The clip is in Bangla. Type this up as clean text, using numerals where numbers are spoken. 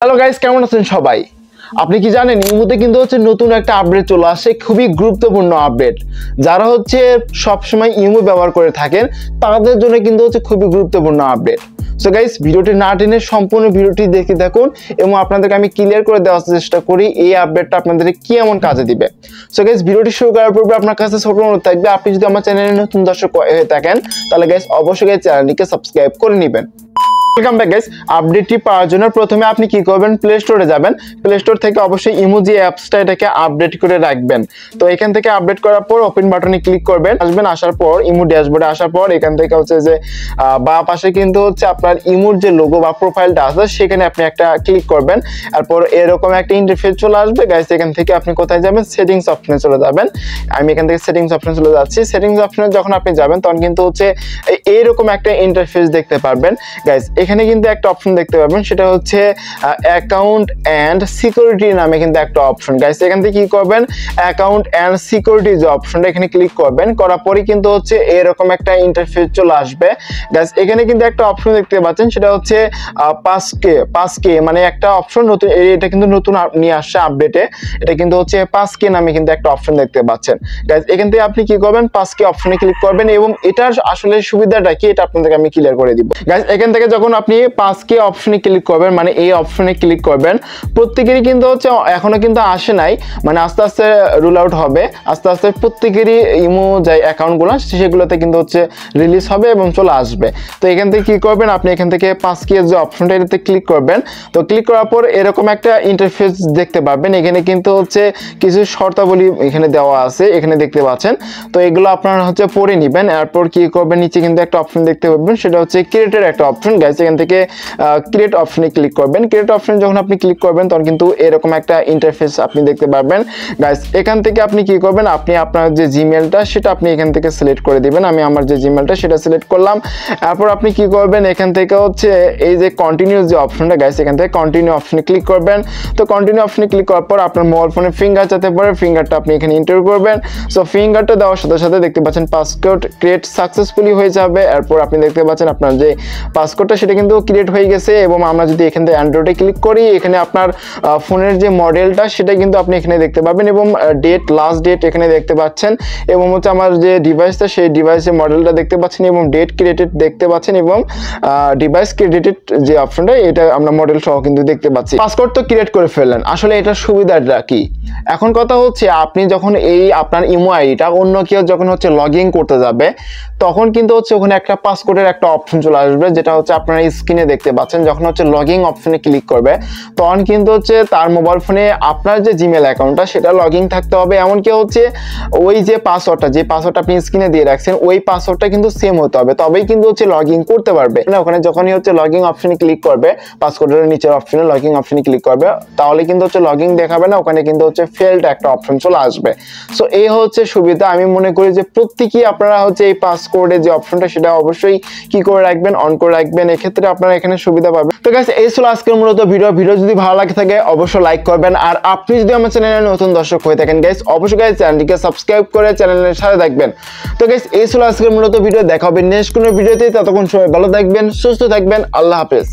হ্যালো গাইস, কেমন আছেন সবাই? আপনি কি জানেন ইমুতে কিন্তু নতুন একটা আপডেট চলে আসে, খুবই গুরুত্বপূর্ণ আপডেট। যারা সবসময় ইমু ব্যবহার করে থাকেন তাদের জন্য কিন্তু খুবই গুরুত্বপূর্ণ আপডেট। সো গাইস, ভিডিওটি না টেনে সম্পূর্ণ ভিডিওটি দেখে দেখুন এবং আপনাদেরকে আমি ক্লিয়ার করে দেওয়ার চেষ্টা করি এই আপডেটটা আপনাদের কি এমন কাজে দিবে। সো গাইস, ভিডিওটি শুরু করার পূর্বে আপনার কাছে ছোট অনুরোধ থাকবে, আপনি যদি আমার চ্যানেলে নতুন দর্শক হয়ে থাকেন তাহলে গাইস অবশ্যই চ্যানেলটিকে সাবস্ক্রাইব করে নেবেন। Welcome back guys. আপডেটটি পাওয়ার জন্য প্রথমে আপনি কি করবেন, প্লে স্টোরে যাবেন। প্লে স্টোর থেকে অবশ্যই ইমোজি অ্যাপসটা এটাকে আপডেট করে রাখবেন। তো এখান থেকে আপডেট করার পর ওপেন বাটনে ক্লিক করবেন। আসার পর ইমো ড্যাশবোর্ডে আসার পর এখান থেকে যে বাঁ পাশে কিন্তু আপনার ইমোর যে লোগো বা প্রোফাইলটা আছে সেখানে আপনি একটা ক্লিক করবেন। এরপর এরকম একটা ইন্টারফেস চলে আসবে গাইস। এখান থেকে আপনি কোথায় যাবেন, সেটিংস অপশনে চলে যাবেন। আমি এখান থেকে সেটিংস অপশনে চলে যাচ্ছি। সেটিংস অপশনে যখন আপনি যাবেন তখন কিন্তু এইরকম একটা ইন্টারফেস দেখতে পারবেন গাইস। এখানে কিন্তু একটা অপশন দেখতে পাবেন, সেটা অ্যাকাউন্ট এন্ড সিকিউরিটি নামে কিন্তু একটা অপশন গাইস। এখান থেকে কি করবেন, অ্যাকাউন্ট এন্ড সিকিউরিটি যে অপশনটা এখানে ক্লিক করবেন। করার পরে কিন্তু এরকম একটা ইন্টারফেস চলে আসবে গাইস। এখানে কিন্তু একটা অপশন দেখতে পাচ্ছেন, সেটা পাসকে মানে একটা অপশন নতুন, এটা কিন্তু নতুন নিয়ে আসছে আপডেটে। এটা কিন্তু পাসকে নামে কিন্তু একটা অপশন দেখতে পাচ্ছেন গাইস। এখান থেকে আপনি কি করবেন, পাসকে অপশনে ক্লিক করবেন এবং এটার আসলে সুবিধাটা কি এটা আপনাদেরকে আমি ক্লিয়ার করে দিব গাইস। এখান থেকে যখন আপনি পাসকে অপশনে ক্লিক করবেন, মানে এই অপশনে ক্লিক করবেন, প্রত্যেকেরই কিন্তু এখনো কিন্তু আসে নাই, মানে আস্তে আস্তে রুল আউট হবে। আস্তে আস্তে প্রত্যেকেরই ইমো যে অ্যাকাউন্টগুলো সেগুলোতে কিন্তু রিলিজ হবে এবং চলে আসবে। তো এখান থেকে কি করবেন, আপনি এখান থেকে পাসকে যে অপশনটা এটাতে ক্লিক করবেন। তো ক্লিক করার পর এরকম একটা ইন্টারফেস দেখতে পাবেন। এখানে কিন্তু কিছু শর্তাবলী এখানে দেওয়া আছে, এখানে দেখতে পাচ্ছেন। তো এগুলো আপনারা পড়ে নেবেন। এরপর কি করবেন, নিচে কিন্তু একটা অপশন দেখতে পাবেন, সেটা ক্রিয়েটের একটা অপশন গাইস। এখান থেকে ক্রিয়েট অপশনে ক্লিক করবেন। ক্রিয়েট অপশনে যখন আপনি ক্লিক করবেন তখন কিন্তু এরকম একটা ইন্টারফেস আপনি দেখতে পারবেন গাইস। এখান থেকে আপনি কি করবেন, আপনি আপনার যে জিমেলটা সেটা আপনি এখান থেকে সিলেক্ট করে দিবেন। আমি আমার যে জিমেলটা সেটা সিলেক্ট করলাম। এরপর আপনি কি করবেন, এখান থেকে এই যে কন্টিনিউ যে অপশনটা গাইস, এখান থেকে কন্টিনিউ অপশনে ক্লিক করবেন। তো কন্টিনিউ অপশনে ক্লিক করার পর আপনার মোবাইল ফোনে ফিঙ্গার যেতে পারে, ফিঙ্গারটা আপনি এখানে এন্টার করবেন। সো ফিঙ্গারটা দেওয়ার সাথে সাথে দেখতে পাচ্ছেন পাসওয়ার্ড ক্রিয়েট সাকসেসফুলি হয়ে যাবে। এরপর আপনি দেখতে পাচ্ছেন আপনার যে পাসওয়ার্ডটা সেটা কিন্তু ক্রিয়েট হয়ে গেছে। এবং আমরা যদি এখান থেকে অ্যান্ড্রয়েডে ক্লিক করি, এখানে আপনার ফোনের যে মডেলটা সেটা কিন্তু আপনি এখানে দেখতে পাবেন এবং ডেট, লাস্ট ডেট এখানে দেখতে পাচ্ছেন এবং আমার যে ডিভাইসটা সেই ডিভাইসের মডেলটা দেখতে পাচ্ছেন এবং ডেট ক্রিয়েটেড দেখতে পাচ্ছেন এবং ডিভাইস ক্রিয়েটেড যে অপশনটা এটা আমরা মডেল সহ কিন্তু দেখতে পাচ্ছি। পাসওয়ার্ড তো ক্রিয়েট করে ফেললেন, আসলে এটার সুবিধাটা কি? এখন কথা আপনি যখন আপনার ইমো আইডিটা অন্য কেউ যখন লগ ইন করতে যাবে তখন কিন্তু ওখানে একটা পাসওয়ার্ডের একটা অপশন চলে আসবে, যেটা আপনারা স্ক্রিনে দেখতে পাচ্ছেন। যখন লগ ইন অপশনে ক্লিক করবে তখন কিন্তু তার মোবাইল ফোনে আপনার যে জিমেল অ্যাকাউন্টটা সেটা লগ ইন থাকতে হবে। এমনকি ওই যে পাসওয়ার্ডটা আপনি স্ক্রিনে দিয়ে রাখছেন ওই পাসওয়ার্ডটা কিন্তু সেম হতে হবে, তবেই কিন্তু লগ ইন করতে পারবে। ওখানে যখনই লগ ইন অপশনে ক্লিক করবে, পাসওয়ার্ডের নিচের অপশনে লগ ইন অপশনে ক্লিক করবে, তাহলে কিন্তু লগ ইন দেখাবে না, ওখানে কিন্তু ফেলড একটা অপশন চলে আসবে। সো এই সুবিধা। আমি মনে করি যে প্রত্যেকেই আপনারা এই পাসওয়ার্ডের যে অপশনটা সেটা অবশ্যই কি করে রাখবেন, অন করে রাখবেন। এক্ষেত্রে আপনারা এখানে সুবিধা পাবেন। তো গাইস, এই ছিল আজকের মূলত ভিডিও যদি ভালো লাগে থাকে অবশ্যই লাইক করবেন। আর আপনি যদি আমার চ্যানেলে নতুন দর্শক হয়ে থাকেন গাইস, অবশ্যই গাইস চ্যানেলটিকে সাবস্ক্রাইব করে চ্যানেলের সাথে থাকবেন। তো গাইস, এই ছিল আজকের মূলত ভিডিও। দেখা হবে নেক্সট কোনো ভিডিওতে। ততক্ষণ সবাই ভালো থাকবেন, সুস্থ থাকবেন। আল্লাহ হাফেজ।